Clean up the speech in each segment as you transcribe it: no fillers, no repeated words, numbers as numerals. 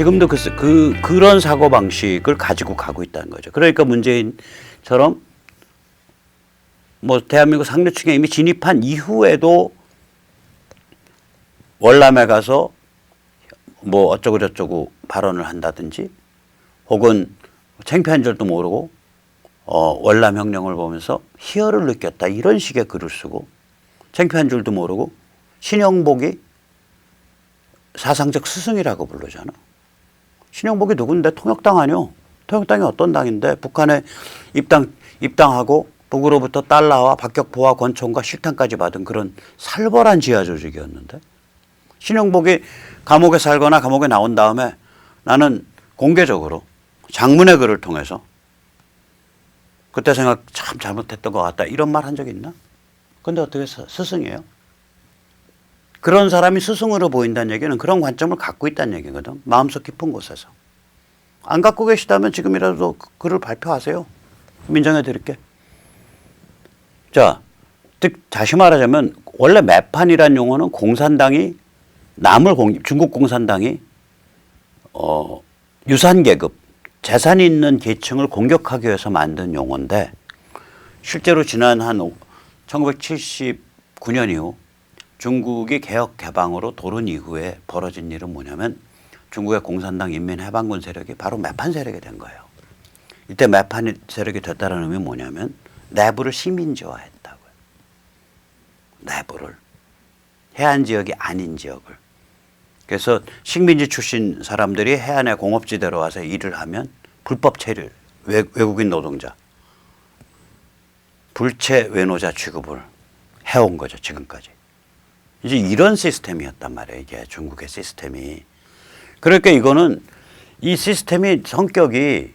지금도 그런 사고방식을 가지고 가고 있다는 거죠. 그러니까 문재인처럼 뭐 대한민국 상류층에 이미 진입한 이후에도 월남에 가서 뭐 어쩌고 저쩌고 발언을 한다든지 혹은 창피한 줄도 모르고 월남 혁명을 보면서 희열을 느꼈다 이런 식의 글을 쓰고 창피한 줄도 모르고 신영복이 사상적 스승이라고 부르잖아. 신영복이 누군데? 통역당 아니요. 통역당이 어떤 당인데 북한에 입당하고 북으로부터 달러와 박격포와 권총과 실탄까지 받은 그런 살벌한 지하 조직이었는데 신영복이 감옥에 살거나 감옥에 나온 다음에 나는 공개적으로 장문의 글을 통해서 그때 생각 참 잘못했던 것 같다 이런 말 한 적이 있나? 근데 어떻게 스승이에요? 그런 사람이 스승으로 보인다는 얘기는 그런 관점을 갖고 있다는 얘기거든. 마음속 깊은 곳에서. 안 갖고 계시다면 지금이라도 글을 발표하세요. 인정해 드릴게. 자, 다시 말하자면 원래 매판이라는 용어는 공산당이 중국 공산당이 유산계급, 재산이 있는 계층을 공격하기 위해서 만든 용어인데 실제로 지난 한 1979년 이후 중국이 개혁 개방으로 돌은 이후에 벌어진 일은 뭐냐면 중국의 공산당 인민해방군 세력이 바로 매판 세력이 된 거예요. 이때 매판 세력이 됐다는 의미는 뭐냐면 내부를 식민지화했다고요. 내부를. 해안 지역이 아닌 지역을. 그래서 식민지 출신 사람들이 해안의 공업지대로 와서 일을 하면 불법 체류, 외국인 노동자, 불체 외노자 취급을 해온 거죠. 지금까지. 이제 이런 시스템이었단 말이에요. 이게 중국의 시스템이. 그러니까 이거는 이 시스템이 성격이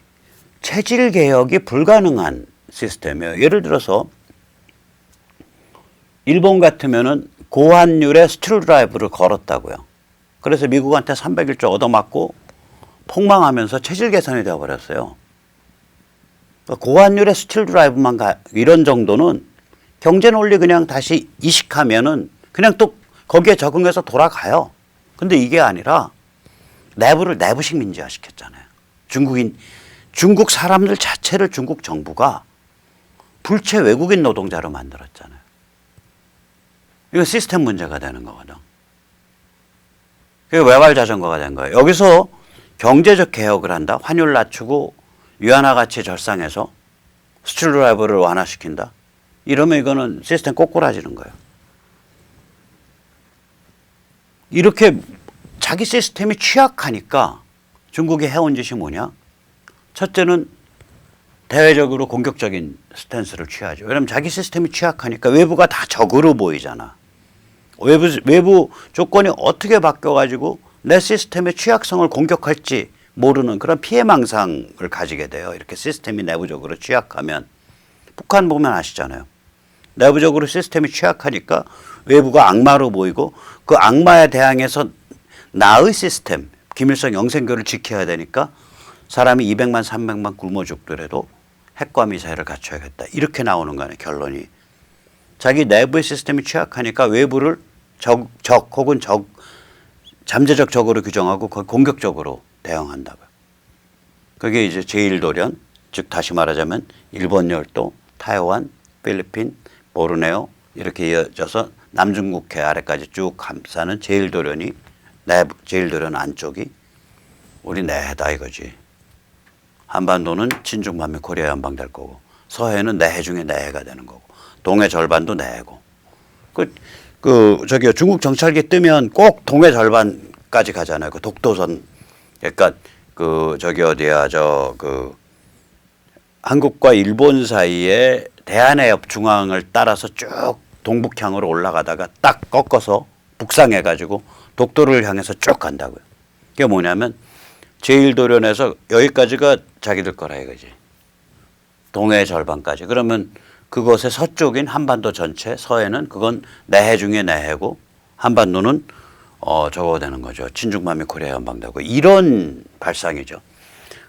체질 개혁이 불가능한 시스템이에요. 예를 들어서 일본 같으면은 고환율의 스틸 드라이브를 걸었다고요. 그래서 미국한테 300일조 얻어맞고 폭망하면서 체질 개선이 되어버렸어요. 고환율의 스틸 드라이브만 이런 정도는 경제 논리 그냥 다시 이식하면은 그냥 또 거기에 적응해서 돌아가요. 근데 이게 아니라 내부를 내부식 민주화 시켰잖아요. 중국 사람들 자체를 중국 정부가 불체 외국인 노동자로 만들었잖아요. 이거 시스템 문제가 되는 거거든. 그게 외발 자전거가 된 거예요. 여기서 경제적 개혁을 한다. 환율 낮추고 위안화 가치 절상해서 스틸 드라이브를 완화시킨다. 이러면 이거는 시스템 꼬꾸라지는 거예요. 이렇게 자기 시스템이 취약하니까 중국이 해온 짓이 뭐냐? 첫째는 대외적으로 공격적인 스탠스를 취하죠. 왜냐하면 자기 시스템이 취약하니까 외부가 다 적으로 보이잖아. 외부 조건이 어떻게 바뀌어가지고 내 시스템의 취약성을 공격할지 모르는 그런 피해망상을 가지게 돼요. 이렇게 시스템이 내부적으로 취약하면. 북한 보면 아시잖아요. 내부적으로 시스템이 취약하니까 외부가 악마로 보이고 그 악마에 대항해서 나의 시스템, 김일성 영생교를 지켜야 되니까 사람이 200만, 300만 굶어 죽더라도 핵과 미사일을 갖춰야겠다. 이렇게 나오는 거 아니에요, 결론이. 자기 내부의 시스템이 취약하니까 외부를 적 혹은 잠재적 적으로 규정하고 거의 공격적으로 대응한다고요. 그게 이제 제1도련, 즉 다시 말하자면 일본 열도, 타이완, 필리핀, 보르네오 이렇게 이어져서 남중국해 아래까지 쭉 감싸는 제1도련이 제1도련 안쪽이 우리 내해다 이거지. 한반도는 친중반미 코리아 연방 될 거고 서해는 내해 중에 내해가 되는 거고 동해 절반도 내해고 저기 중국 정찰기 뜨면 꼭 동해 절반까지 가잖아요. 그 독도선 그러니까 저기 어디야 한국과 일본 사이에 대한해협 중앙을 따라서 쭉 동북향으로 올라가다가 딱 꺾어서 북상해 가지고 독도를 향해서 쭉 간다고요. 그게 뭐냐면 제1도련에서 여기까지가 자기들 거라 이거지. 동해 절반까지. 그러면 그것의 서쪽인 한반도 전체, 서해는 그건 내해 중에 내해고 한반도는 저거 되는 거죠. 친중반미 코리아 연방되고 이런 발상이죠.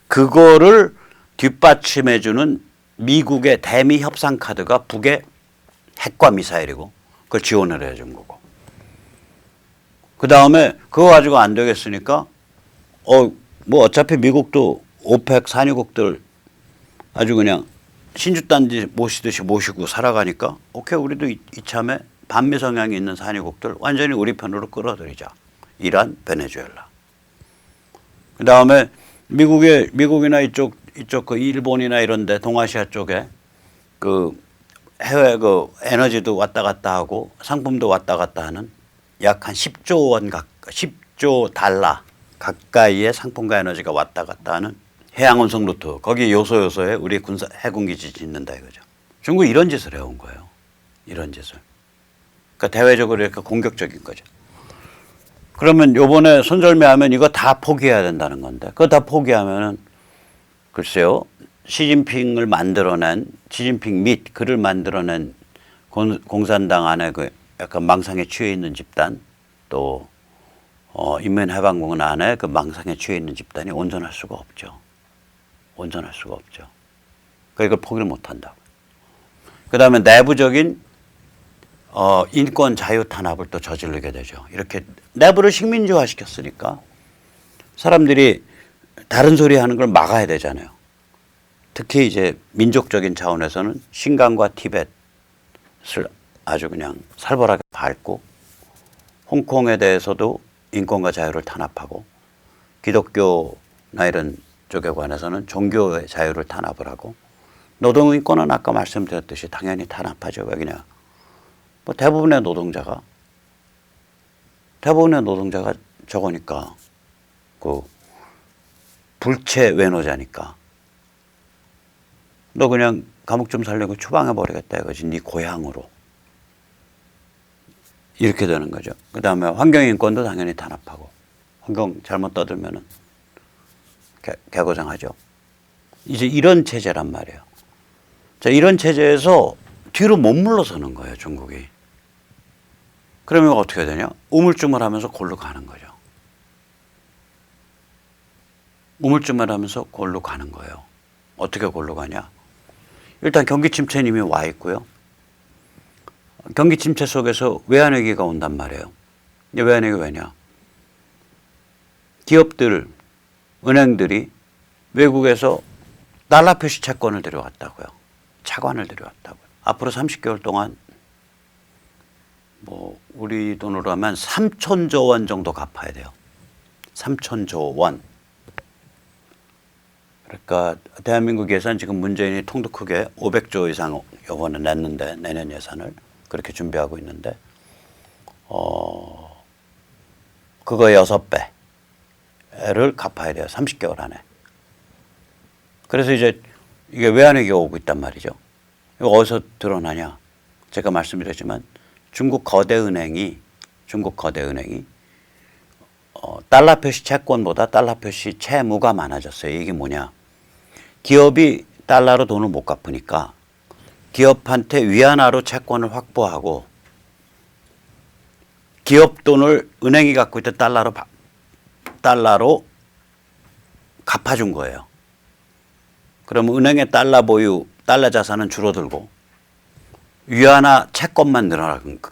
그거를 뒷받침해주는 미국의 대미 협상 카드가 북의 핵과 미사일이고 그걸 지원을 해준 거고. 그 다음에 그거 가지고 안 되겠으니까 뭐 어차피 미국도 오펙 산유국들 아주 그냥 신주단지 모시듯이 모시고 살아가니까 오케이 우리도 이참에 반미 성향이 있는 산유국들 완전히 우리 편으로 끌어들이자. 이란, 베네수엘라. 그 다음에 미국이나 이쪽 그 일본이나 이런데 동아시아 쪽에 그 해외 그 에너지도 왔다 갔다 하고 상품도 왔다 갔다 하는 약 한 10조 원 10조 달러 가까이의 상품과 에너지가 왔다 갔다 하는 해양운송 루트 거기 요소요소에 우리 해군기지 짓는다 이거죠. 중국 이런 짓을 해온 거예요. 이런 짓을. 그러니까 대외적으로 이렇게 공격적인 거죠. 그러면 요번에 손절매하면 이거 다 포기해야 된다는 건데 그거 다 포기하면은 글쎄요. 시진핑 및 그를 만들어낸 공산당 안에 그 약간 망상에 취해 있는 집단 또 인민해방군 안에 그 망상에 취해 있는 집단이 온전할 수가 없죠. 온전할 수가 없죠. 그러니까 이걸 포기를 못 한다고. 그 다음에 내부적인 인권 자유 탄압을 또 저지르게 되죠. 이렇게 내부를 식민지화 시켰으니까 사람들이 다른 소리 하는 걸 막아야 되잖아요. 특히 이제 민족적인 차원에서는 신강과 티벳을 아주 그냥 살벌하게 밟고 홍콩에 대해서도 인권과 자유를 탄압하고 기독교나 이런 쪽에 관해서는 종교의 자유를 탄압을 하고 노동인권은 아까 말씀드렸듯이 당연히 탄압하죠. 왜냐? 뭐 대부분의 노동자가 저거니까 그 불체 외노자니까 너 그냥 감옥 좀 살려고 추방해 버리겠다 이거지. 네 고향으로. 이렇게 되는 거죠. 그 다음에 환경인권도 당연히 탄압하고 환경 잘못 떠들면은 개고생하죠. 이제 이런 체제란 말이에요. 자, 이런 체제에서 뒤로 못 물러서는 거예요, 중국이. 그러면 어떻게 되냐? 우물쭈물하면서 골로 가는 거죠. 우물쭈물하면서 골로 가는 거예요. 어떻게 골로 가냐? 일단 경기 침체는 이미 와 있고요. 경기 침체 속에서 외환위기가 온단 말이에요. 외환위기가 왜냐? 기업들, 은행들이 외국에서 달러 표시 채권을 들여왔다고요. 차관을 들여왔다고요. 앞으로 30개월 동안 뭐 우리 돈으로 하면 3천조 원 정도 갚아야 돼요. 3천조 원. 그러니까 대한민국 예산 지금 문재인이 통도 크게 500조 이상 이번에 냈는데 내년 예산을 그렇게 준비하고 있는데 그거의 6배를 갚아야 돼요. 30개월 안에. 그래서 이제 이게 외환위기가 오고 있단 말이죠. 이거 어디서 드러나냐? 제가 말씀드렸지만 중국 거대 은행이 달러 표시 채권보다 달러 표시 채무가 많아졌어요. 이게 뭐냐? 기업이 달러로 돈을 못 갚으니까 기업한테 위안화로 채권을 확보하고 기업 돈을 은행이 갖고 있던 달러로 갚아준 거예요. 그러면 은행의 달러 보유, 달러 자산은 줄어들고 위안화 채권만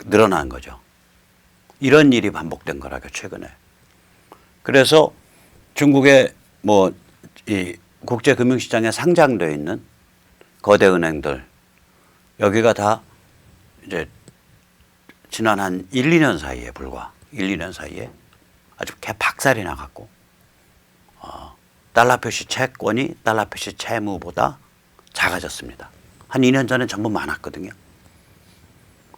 늘어난 거죠. 이런 일이 반복된 거라고요, 최근에. 그래서 중국의 뭐 이 국제금융시장에 상장되어 있는 거대 은행들 여기가 다 이제 지난 한 1, 2년 사이에 불과 1, 2년 사이에 아주 개박살이 나갔고 달러 표시 채권이 달러 표시 채무보다 작아졌습니다. 한 2년 전에 전부 많았거든요.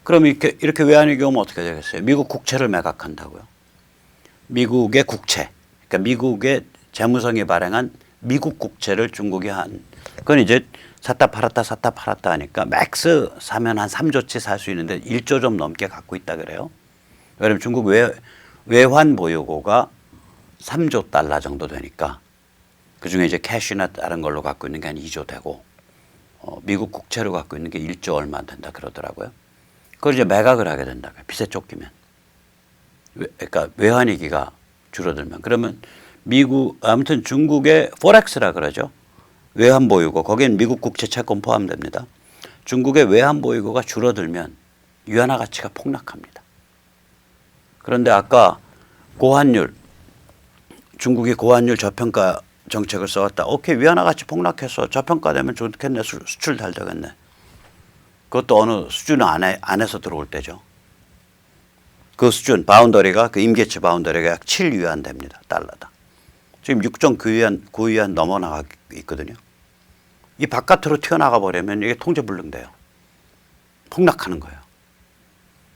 그럼 이렇게 외환위기 오면 어떻게 되겠어요? 미국 국채를 매각한다고요. 미국의 국채, 그러니까 미국의 재무성이 발행한 미국 국채를 중국이 그건 이제 샀다 팔았다 하니까 맥스 사면 한 3조치 살 수 있는데 1조 좀 넘게 갖고 있다 그래요. 왜냐하면 중국 외환 보유고가 3조 달러 정도 되니까 그중에 이제 캐시나 다른 걸로 갖고 있는 게 한 2조 되고 미국 국채로 갖고 있는 게 1조 얼마 된다 그러더라고요. 그걸 이제 매각을 하게 된다고요. 빚에 쫓기면. 그러니까 외환위기가 줄어들면. 그러면 아무튼 중국의 포렉스라 그러죠. 외환보유고 거기엔 미국 국채 채권 포함됩니다. 중국의 외환보유고가 줄어들면 위안화 가치가 폭락합니다. 그런데 아까 고환율 중국이 고환율 저평가 정책을 써왔다. 오케이, 위안화 가치 폭락해서 저평가되면 좋겠네. 수출 잘 되겠네. 그것도 어느 수준 안에서 들어올 때죠. 그 수준 바운더리가 그 임계치 바운더리가 약 7위안 됩니다. 달러당. 지금 6.9위안 넘어나가고 있거든요. 이 바깥으로 튀어나가 버리면 이게 통제불능돼요. 폭락하는 거예요.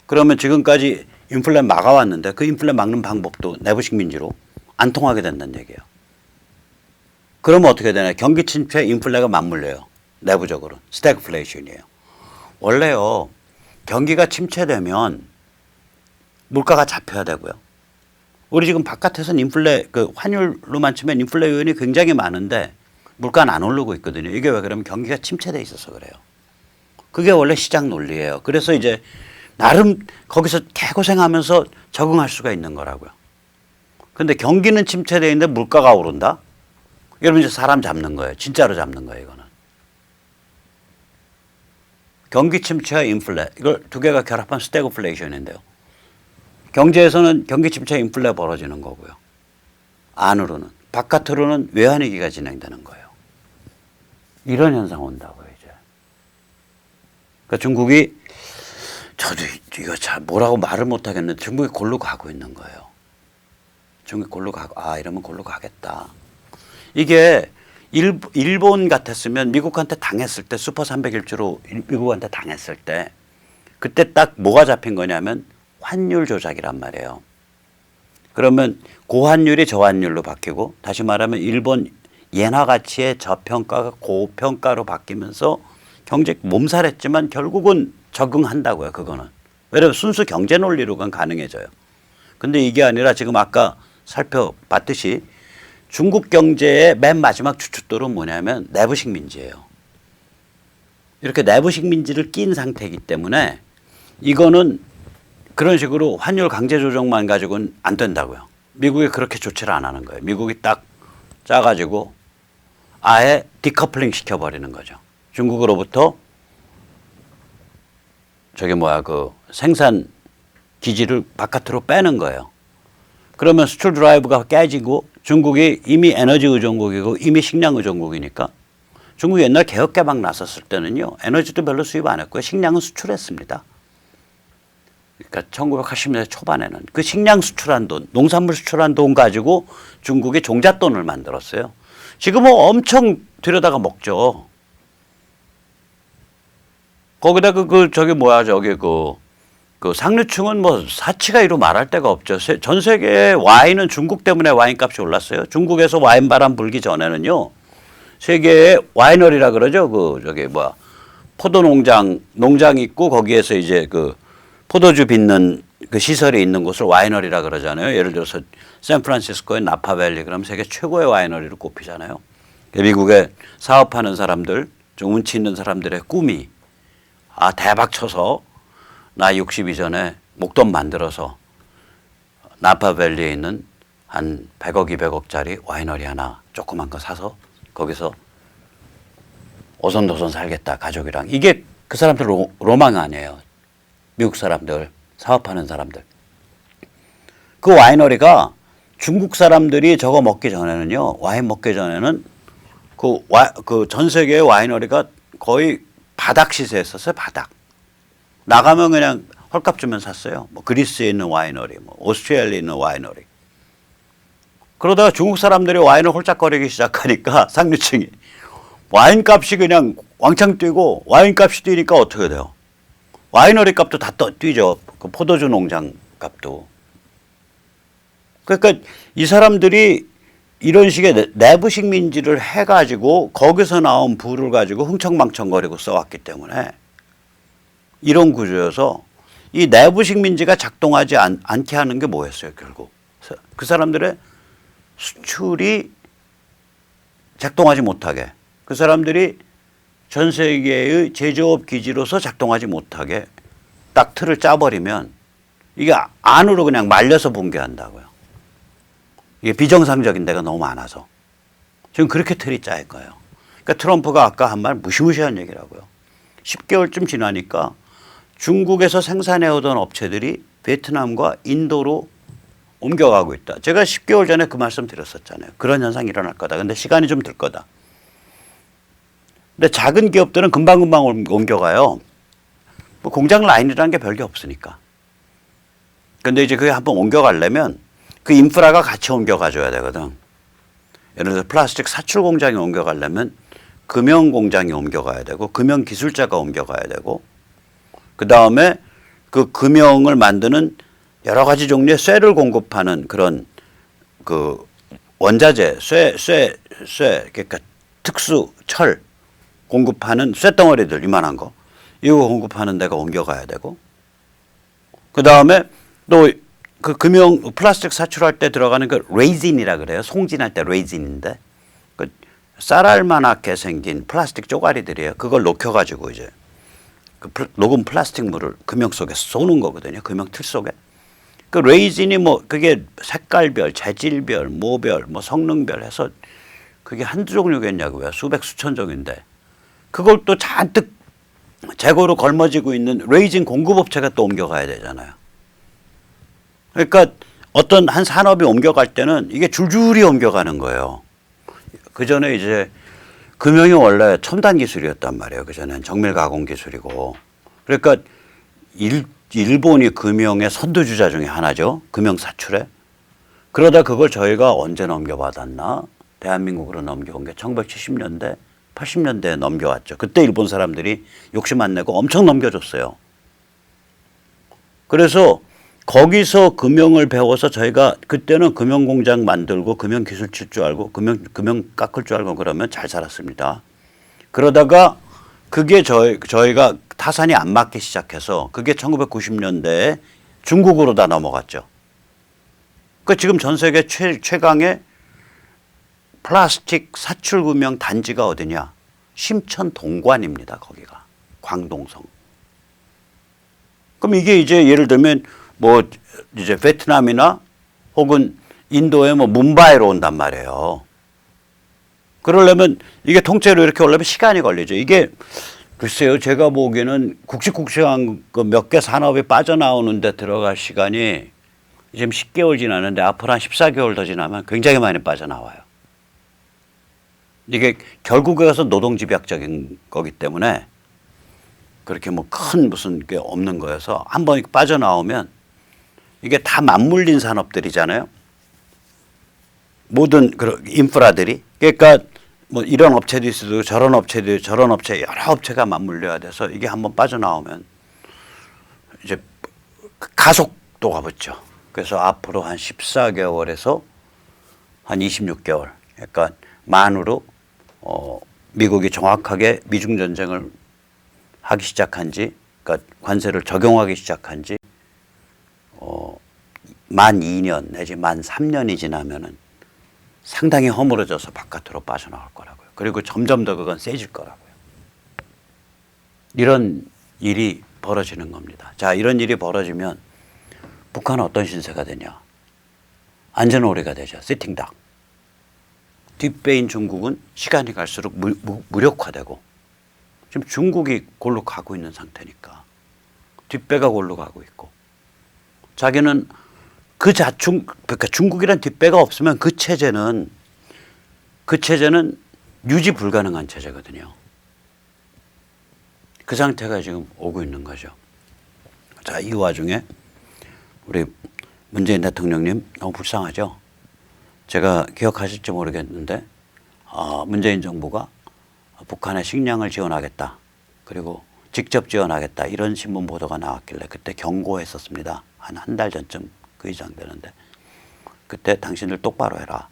그러면 지금까지 인플레 막아왔는데 그 인플레 막는 방법도 내부식 민지로 안 통하게 된다는 얘기예요. 그러면 어떻게 되나요? 경기 침체 인플레가 맞물려요. 내부적으로. 스태그플레이션이에요. 원래요. 경기가 침체되면 물가가 잡혀야 되고요. 우리 지금 바깥에서는 인플레 그 환율로만 치면 인플레 요인이 굉장히 많은데 물가는 안 오르고 있거든요. 이게 왜 그러면 경기가 침체돼 있어서 그래요. 그게 원래 시장 논리예요. 그래서 이제 나름 거기서 개고생하면서 적응할 수가 있는 거라고요. 근데 경기는 침체돼 있는데 물가가 오른다? 여러분 이제 사람 잡는 거예요. 진짜로 잡는 거예요, 이거는. 경기 침체와 인플레 이걸 두 개가 결합한 스태그플레이션인데요. 경제에서는 경기 침체 인플레 벌어지는 거고요. 안으로는. 바깥으로는 외환위기가 진행되는 거예요. 이런 현상 온다고요, 이제. 그러니까 중국이 저도 이거 잘 뭐라고 말을 못 하겠는데 중국이 골로 가고 있는 거예요. 중국이 골로 가고 이러면 골로 가겠다. 이게 일본 같았으면 미국한테 당했을 때 슈퍼 300일주로 미국한테 당했을 때 그때 딱 뭐가 잡힌 거냐면 환율 조작이란 말이에요. 그러면 고환율이 저환율로 바뀌고 다시 말하면 일본 엔화 가치의 저평가가 고평가로 바뀌면서 경제 몸살했지만 결국은 적응한다고요. 그거는. 왜냐하면 순수 경제 논리로 그건 가능해져요. 근데 이게 아니라 지금 아까 살펴봤듯이 중국 경제의 맨 마지막 주춧돌은 뭐냐면 내부식 민지예요. 이렇게 내부식 민지를 낀 상태이기 때문에 이거는 그런 식으로 환율 강제 조정만 가지고는 안 된다고요. 미국이 그렇게 조치를 안 하는 거예요. 미국이 딱 짜가지고 아예 디커플링 시켜버리는 거죠. 중국으로부터 그 생산 기지를 바깥으로 빼는 거예요. 그러면 수출 드라이브가 깨지고 중국이 이미 에너지 의존국이고 이미 식량 의존국이니까 중국이 옛날 개혁개방 나섰을 때는요. 에너지도 별로 수입 안 했고요. 식량은 수출했습니다. 그러니까 1980년대 초반에는 그 식량 수출한 돈, 농산물 수출한 돈 가지고 중국이 종잣돈을 만들었어요. 지금은 엄청 들여다가 먹죠. 거기다 그 상류층은 뭐 사치가 이루 말할 데가 없죠. 전 세계의 와인은 중국 때문에 와인값이 올랐어요. 중국에서 와인 바람 불기 전에는요. 세계의 와이너리라 그러죠. 포도 농장 있고 거기에서 이제 그 포도주 빚는 그 시설이 있는 곳을 와이너리라 그러잖아요. 예를 들어서 샌프란시스코의 나파밸리 그럼 세계 최고의 와이너리로 꼽히잖아요. 미국에 사업하는 사람들, 좀 운치 있는 사람들의 꿈이 대박 쳐서 나 60 이전에 목돈 만들어서 나파밸리에 있는 한 100억, 200억짜리 와이너리 하나 조그만 거 사서 거기서 오손도손 살겠다 가족이랑. 이게 그 사람들 로망 아니에요. 미국 사람들, 사업하는 사람들. 그 와이너리가 중국 사람들이 저거 먹기 전에는요. 와인 먹기 전에는 그 전 세계의 와이너리가 거의 바닥 시세였었어요. 바닥. 나가면 그냥 헐값 주면 샀어요. 뭐 그리스에 있는 와이너리, 뭐 오스트리아에 있는 와이너리. 그러다가 중국 사람들이 와인을 홀짝거리기 시작하니까 상류층이 와인값이 그냥 왕창 뛰고 와인값이 뛰니까 어떻게 돼요? 와이너리 값도 다 뛰죠. 그 포도주 농장 값도. 그러니까 이 사람들이 이런 식의 내부식 민지를 해가지고 거기서 나온 부를 가지고 흥청망청거리고 써왔기 때문에 이런 구조여서 이 내부식 민지가 작동하지 않게 하는 게 뭐였어요, 결국. 그 사람들의 수출이 작동하지 못하게. 그 사람들이 전 세계의 제조업 기지로서 작동하지 못하게 딱 틀을 짜버리면 이게 안으로 그냥 말려서 붕괴한다고요. 이게 비정상적인 데가 너무 많아서. 지금 그렇게 틀이 짜일 거예요. 그러니까 트럼프가 아까 한 말 무시무시한 얘기라고요. 10개월쯤 지나니까 중국에서 생산해오던 업체들이 베트남과 인도로 옮겨가고 있다. 제가 10개월 전에 그 말씀 드렸었잖아요. 그런 현상이 일어날 거다. 근데 시간이 좀 들 거다. 근데 작은 기업들은 금방금방 옮겨가요. 뭐 공장 라인이라는 게 별게 없으니까. 근데 이제 그게 한번 옮겨가려면 그 인프라가 같이 옮겨가줘야 되거든. 예를 들어서 플라스틱 사출 공장이 옮겨가려면 금형 공장이 옮겨가야 되고 금형 기술자가 옮겨가야 되고 그 다음에 그 금형을 만드는 여러 가지 종류의 쇠를 공급하는 그런 그 원자재, 쇠, 그러니까 특수 철 공급하는 쇠덩어리들 이만한 거 이거 공급하는 데가 옮겨가야 되고 그 다음에 또 그 금형 플라스틱 사출할 때 들어가는 그 레이진이라 그래요. 송진할 때 레이진인데 그 쌀알만하게 생긴 플라스틱 쪼가리들이에요. 그걸 녹여가지고 이제 그 녹은 플라스틱 물을 금형 속에 쏘는 거거든요. 금형 틀 속에. 그 레이진이 뭐 그게 색깔별, 재질별, 모별, 뭐 성능별 해서 그게 한두 종류겠냐고요. 수백 수천 종인데 그걸 또 잔뜩 재고로 걸머지고 있는 레이진 공급업체가 또 옮겨가야 되잖아요. 그러니까 어떤 한 산업이 옮겨갈 때는 이게 줄줄이 옮겨가는 거예요. 그 전에 이제 금형이 원래 첨단 기술이었단 말이에요. 그 전엔 정밀 가공 기술이고. 그러니까 일본이 금형의 선두주자 중에 하나죠. 금형 사출에. 그러다 그걸 저희가 언제 넘겨받았나? 대한민국으로 넘겨온 게 1970년대, 80년대에 넘겨왔죠. 그때 일본 사람들이 욕심 안 내고 엄청 넘겨줬어요. 그래서 거기서 금형을 배워서 저희가 그때는 금형 공장 만들고 금형 기술 칠 줄 알고 금형 깎을 줄 알고 그러면 잘 살았습니다. 그러다가 그게 저희가 타산이 안 맞기 시작해서 그게 1990년대에 중국으로 다 넘어갔죠. 그 지금 전 세계 최강의 플라스틱 사출 금형 단지가 어디냐? 심천 동관입니다. 거기가 광동성. 그럼 이게 이제 예를 들면 뭐 이제 베트남이나 혹은 인도의 뭐 뭄바이로 온단 말이에요. 그러려면 이게 통째로 이렇게 오려면 시간이 걸리죠. 이게 글쎄요, 제가 보기에는 굵직굵직한 그 몇 개 산업이 빠져나오는데 들어갈 시간이 지금 10개월 지났는데 앞으로 한 14개월 더 지나면 굉장히 많이 빠져나와요. 이게 결국에 가서 노동집약적인 거기 때문에 그렇게 뭐 큰 무슨 게 없는 거여서 한번 빠져나오면 이게 다 맞물린 산업들이잖아요. 모든 그런 인프라들이. 그러니까 뭐 이런 업체도 있어도 저런 업체도 저런 업체 여러 업체가 맞물려야 돼서 이게 한번 빠져나오면 이제 가속도가 붙죠. 그래서 앞으로 한 14개월에서 한 26개월. 그러니까 만으로 미국이 정확하게 미중 전쟁을 하기 시작한 지, 그러니까 관세를 적용하기 시작한 지 만 2년 내지 만 3년이 지나면은 상당히 허물어져서 바깥으로 빠져나올 거라고요. 그리고 점점 더 그건 세질 거라고요. 이런 일이 벌어지는 겁니다. 자, 이런 일이 벌어지면 북한은 어떤 신세가 되냐? 안전오리가 되죠. 시팅닭. 뒷배인 중국은 시간이 갈수록 무력화되고 지금 중국이 골로 가고 있는 상태니까 뒷배가 골로 가고 있고 자기는 그러니까 중국이란 뒷배가 없으면 그 체제는 유지 불가능한 체제거든요. 그 상태가 지금 오고 있는 거죠. 자, 이 와중에 우리 문재인 대통령님 너무 불쌍하죠. 제가 기억하실지 모르겠는데 문재인 정부가 북한에 식량을 지원하겠다. 그리고 직접 지원하겠다. 이런 신문 보도가 나왔길래 그때 경고했었습니다. 한 달 전쯤 그 이상 되는데 그때 당신들 똑바로 해라.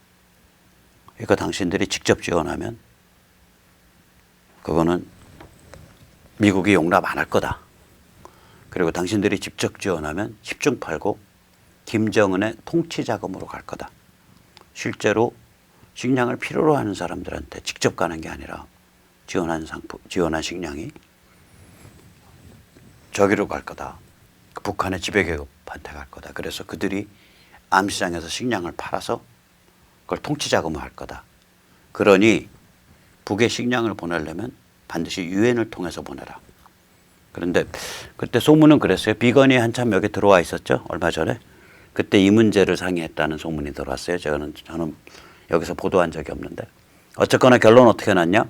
그러니까 당신들이 직접 지원하면 그거는 미국이 용납 안 할 거다. 그리고 당신들이 직접 지원하면 10중 8구 김정은의 통치 자금으로 갈 거다. 실제로 식량을 필요로 하는 사람들한테 직접 가는 게 아니라 지원한 식량이 저기로 갈 거다. 북한의 지배계급한테 갈 거다. 그래서 그들이 암시장에서 식량을 팔아서 그걸 통치자금을 할 거다. 그러니 북에 식량을 보내려면 반드시 유엔을 통해서 보내라. 그런데 그때 소문은 그랬어요. 비건이 한참 여기 들어와 있었죠. 얼마 전에. 그때 이 문제를 상의했다는 소문이 들어왔어요. 저는 여기서 보도한 적이 없는데 어쨌거나 결론 어떻게 났냐?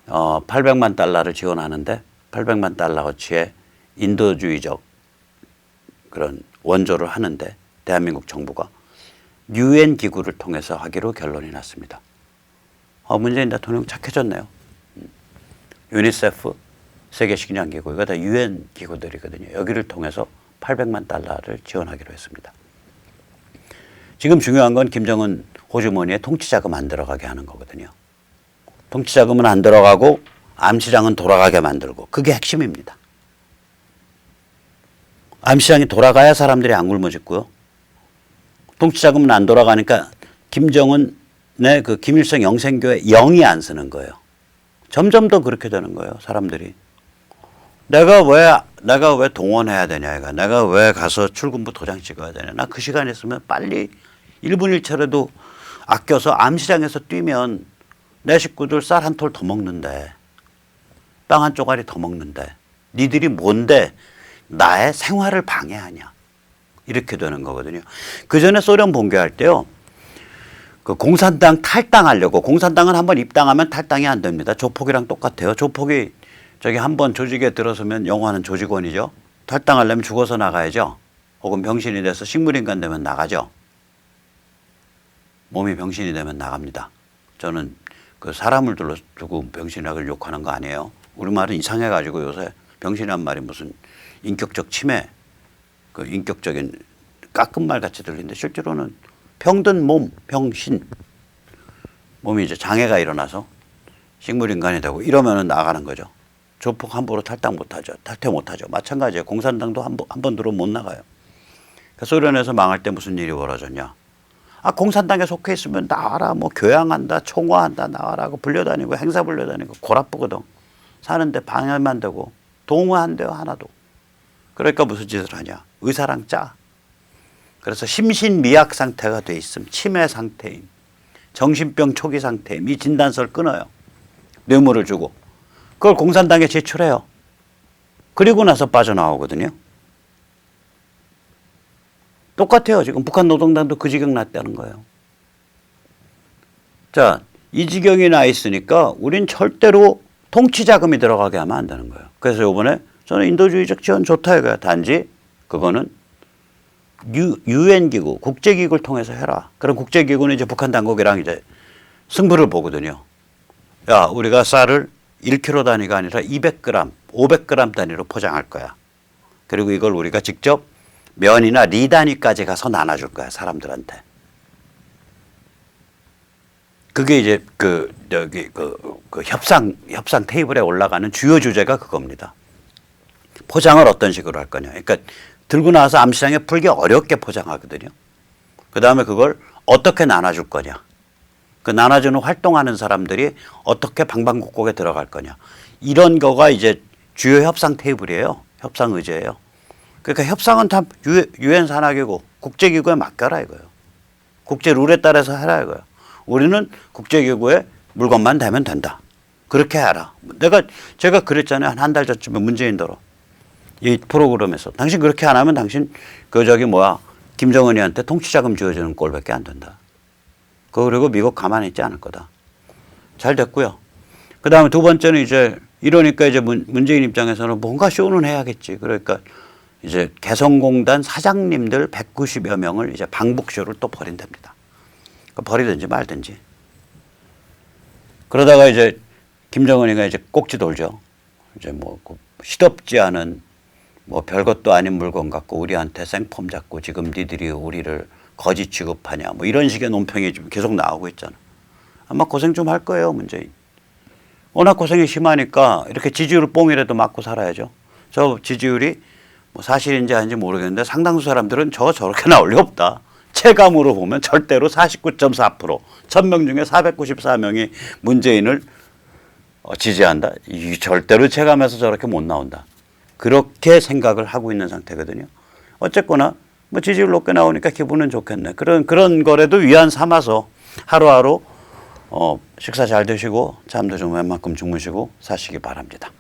800만 달러를 지원하는데 800만 달러어치의 인도주의적 그런 원조를 하는데 대한민국 정부가 유엔 기구를 통해서 하기로 결론이 났습니다. 문재인 대통령 착해졌네요. 유니세프, 세계식량기구, 이거 다 유엔 기구들이거든요. 여기를 통해서 800만 달러를 지원하기로 했습니다. 지금 중요한 건 김정은 호주머니에 통치자금 안 들어가게 하는 거거든요. 통치자금은 안 들어가고 암시장은 돌아가게 만들고 그게 핵심입니다. 암시장이 돌아가야 사람들이 안 굶어 죽고요. 통치자금은 안 돌아가니까 김정은의 그 김일성 영생교에 영이 안 쓰는 거예요. 점점 더 그렇게 되는 거예요. 사람들이. 내가 왜 동원해야 되냐, 이거. 내가 왜 가서 출근부 도장 찍어야 되냐. 나 그 시간에 있으면 빨리 1분 1초라도 아껴서 암시장에서 뛰면 내 식구들 쌀 한 톨 더 먹는데, 빵 한 쪼가리 더 먹는데, 니들이 뭔데 나의 생활을 방해하냐. 이렇게 되는 거거든요. 그 전에 소련 봉기할 때요. 그 공산당 탈당하려고, 공산당은 한번 입당하면 탈당이 안 됩니다. 조폭이랑 똑같아요. 조폭이 저기 한번 조직에 들어서면 영원한 조직원이죠. 탈당하려면 죽어서 나가야죠. 혹은 병신이 돼서 식물인간 되면 나가죠. 몸이 병신이 되면 나갑니다. 저는 그 사람을 두고 병신이라고 욕하는 거 아니에요. 우리말은 이상해가지고 요새 병신이란 말이 무슨 인격적 침해, 그 인격적인 깎은 말 같이 들리는데 실제로는 병든 몸, 병신. 몸이 이제 장애가 일어나서 식물인간이 되고 이러면은 나가는 거죠. 조폭 함부로 탈당 못하죠. 탈퇴 못하죠. 마찬가지예요. 공산당도 한 번 들어오면 못 나가요. 그러니까 소련에서 망할 때 무슨 일이 벌어졌냐. 공산당에 속해 있으면 나와라, 뭐 교양한다, 총화한다, 나와라고 불려다니고 행사 불려다니고 골아프거든. 사는데 방해만 되고 도움은 안 돼요, 하나도. 그러니까 무슨 짓을 하냐. 의사랑 짜. 그래서 심신미약 상태가 돼 있음. 치매 상태임. 정신병 초기 상태임. 이 진단서를 끊어요. 뇌물을 주고. 그걸 공산당에 제출해요. 그리고 나서 빠져나오거든요. 똑같아요. 지금 북한 노동당도 그 지경 났다는 거예요. 자, 이 지경이 나 있으니까 우린 절대로 통치자금이 들어가게 하면 안 되는 거예요. 그래서 이번에 저는 인도주의적 지원 좋다 이거야. 단지 그거는 유엔 기구, 국제기구를 통해서 해라. 그럼 국제기구는 이제 북한 당국이랑 이제 승부를 보거든요. 야, 우리가 쌀을 1kg 단위가 아니라 200g, 500g 단위로 포장할 거야. 그리고 이걸 우리가 직접 면이나 리 단위까지 가서 나눠줄 거야, 사람들한테. 그게 이제 그 협상 테이블에 올라가는 주요 주제가 그겁니다. 포장을 어떤 식으로 할 거냐. 그러니까 들고 나와서 암시장에 풀기 어렵게 포장하거든요. 그 다음에 그걸 어떻게 나눠줄 거냐. 그 나눠주는 활동하는 사람들이 어떻게 방방곡곡에 들어갈 거냐. 이런 거가 이제 주요 협상 테이블이에요. 협상 의제예요. 그러니까 협상은 다 유엔 산하기구, 국제기구에 맡겨라 이거예요. 국제 룰에 따라서 해라 이거예요. 우리는 국제기구에 물건만 대면 된다. 그렇게 해라. 제가 그랬잖아요. 한 달 전쯤에 문재인더러. 이 프로그램에서. 당신 그렇게 안 하면 당신 김정은이한테 통치자금 쥐어주는 꼴밖에 안 된다. 그리고 미국 가만히 있지 않을 거다. 잘 됐고요. 그 다음에 두 번째는 이제 이러니까 이제 문재인 입장에서는 뭔가 쇼는 해야겠지. 그러니까 이제 개성공단 사장님들 190여 명을 이제 방북쇼를 또 벌인답니다. 버리든지 말든지. 그러다가 이제 김정은이가 이제 꼭지 돌죠. 이제 뭐 시덥지 않은 뭐 별것도 아닌 물건 갖고 우리한테 생폼 잡고 지금 니들이 우리를 거지 취급하냐 뭐 이런 식의 논평이 좀 계속 나오고 있잖아. 아마 고생 좀 할 거예요, 문재인. 워낙 고생이 심하니까 이렇게 지지율 뽕이라도 맞고 살아야죠. 저 지지율이 뭐 사실인지 아닌지 모르겠는데 상당수 사람들은 저렇게 나올 리 없다. 체감으로 보면 절대로 49.4%, 1000명 중에 494명이 문재인을 지지한다. 이 절대로 체감해서 저렇게 못 나온다. 그렇게 생각을 하고 있는 상태거든요. 어쨌거나 뭐 지지율 높게 나오니까 기분은 좋겠네. 그런 거라도 위안 삼아서 하루하루 식사 잘 드시고 잠도 좀 웬만큼 주무시고 사시기 바랍니다.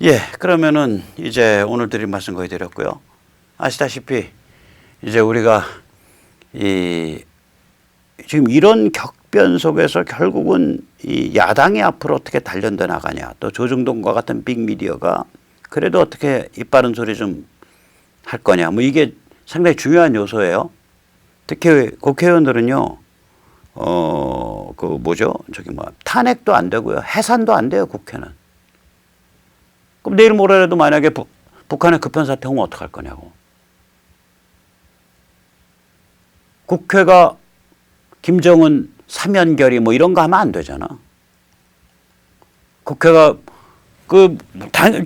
예, 그러면은 이제 오늘 드린 말씀 거의 드렸고요. 아시다시피 이제 우리가 지금 이런 격변 속에서 결국은 이 야당이 앞으로 어떻게 단련돼 나가냐, 또 조중동과 같은 빅미디어가 그래도 어떻게 입바른 소리 좀 할 거냐, 뭐 이게 상당히 중요한 요소예요. 특히 국회의원들은요, 탄핵도 안 되고요, 해산도 안 돼요, 국회는. 그럼 내일 모레라도 만약에 북한에 급한 사태 오면 어떡할 거냐고. 국회가 김정은 사면결의 뭐 이런 거 하면 안 되잖아. 국회가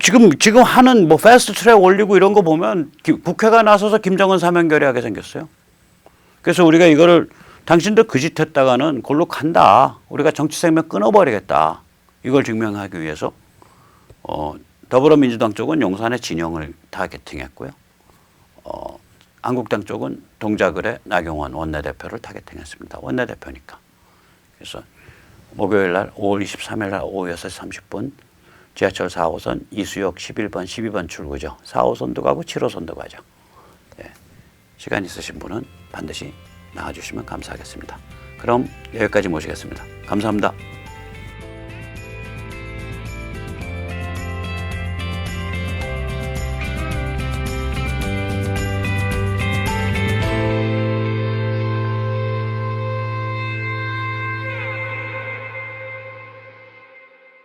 지금 하는 뭐 패스트 트랙 올리고 이런 거 보면 국회가 나서서 김정은 사면결의 하게 생겼어요. 그래서 우리가 이거를 당신들 그 짓 했다가는 골로 간다, 우리가 정치 생명 끊어버리겠다, 이걸 증명하기 위해서 더불어민주당 쪽은 용산의 진영을 타겟팅했고요. 한국당 쪽은 동작을의 나경원 원내대표를 타겟팅했습니다. 원내대표니까. 그래서 목요일 날 5월 23일 날 오후 6시 30분 지하철 4호선 이수역 11번, 12번 출구죠. 4호선도 가고 7호선도 가죠. 네. 시간 있으신 분은 반드시 나와주시면 감사하겠습니다. 그럼 여기까지 모시겠습니다. 감사합니다.